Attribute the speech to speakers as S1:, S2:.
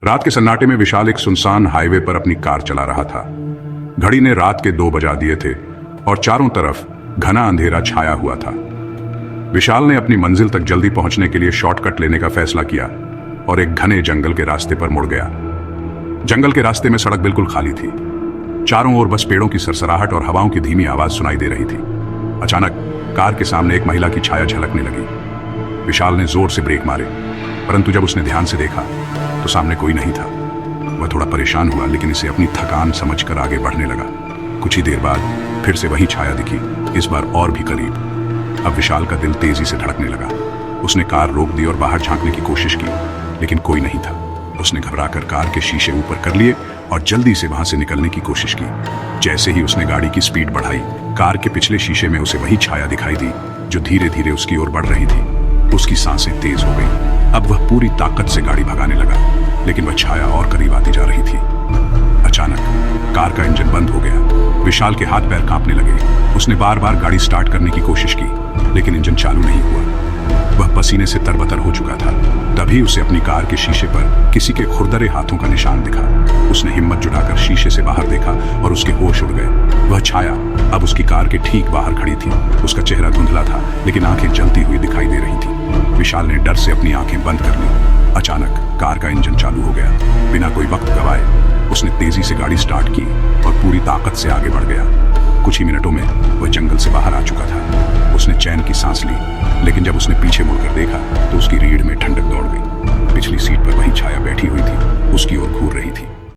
S1: रात के सन्नाटे में विशाल एक सुनसान हाईवे पर अपनी कार चला रहा था। घड़ी ने रात के 2 बजा दिए थे और चारों तरफ घना अंधेरा छाया हुआ था। विशाल ने अपनी मंजिल तक जल्दी पहुंचने के लिए शॉर्टकट लेने का फैसला किया और एक घने जंगल के रास्ते पर मुड़ गया। जंगल के रास्ते में सड़क बिल्कुल खाली थी। चारों ओर बस पेड़ों की सरसराहट और हवाओं की धीमी आवाज सुनाई दे रही थी। अचानक कार के सामने एक महिला की छाया झलकने लगी। विशाल ने जोर से ब्रेक मारे, परंतु जब उसने ध्यान से देखा तो सामने कोई नहीं था। वह थोड़ा परेशान हुआ, लेकिन इसे अपनी थकान समझकर आगे बढ़ने लगा। कुछ ही देर बाद फिर से वही छाया दिखी, इस बार और भी करीब। अब विशाल का दिल तेजी से धड़कने लगा। उसने कार रोक दी और बाहर झांकने की कोशिश की, लेकिन कोई नहीं था। उसने घबराकर कार के शीशे ऊपर कर लिए और जल्दी से वहां से निकलने की कोशिश की। जैसे ही उसने गाड़ी की स्पीड बढ़ाई, कार के पिछले शीशे में उसे वही छाया दिखाई दी जो धीरे धीरे उसकी ओर बढ़ रही थी। उसकी सांसें तेज हो गई। अब वह पूरी ताकत से गाड़ी भगाने लगा, लेकिन वह छाया और करीब आती जा रही थी। अचानक कार का इंजन बंद हो गया। विशाल के हाथ पैर कांपने लगे। उसने बार बार गाड़ी स्टार्ट करने की कोशिश की, लेकिन इंजन चालू नहीं हुआ। वह पसीने से तरबतर हो चुका था। तभी उसे अपनी कार के शीशे पर किसी के खुरदरे हाथों का निशान दिखा। उसने हिम्मत जुटाकर शीशे से बाहर देखा और उसके होश उड़ गए। वह छाया अब उसकी कार के ठीक बाहर खड़ी थी। उसका चेहरा धुंधला था, लेकिन आंखें जलती हुई दिखाई दे रही थी। विशाल ने डर से अपनी आंखें बंद कर ली। अचानक कार का इंजन चालू हो गया। बिना कोई वक्त गवाए उसने तेजी से गाड़ी स्टार्ट की और पूरी ताकत से आगे बढ़ गया। कुछ ही मिनटों में वह जंगल से बाहर आ चुका था। उसने चैन की सांस ली, लेकिन जब उसने पीछे मुड़कर देखा तो उसकी रीढ़ में ठंडक दौड़ गई। पिछली सीट पर वही छाया बैठी हुई थी, उसकी ओर घूर रही थी।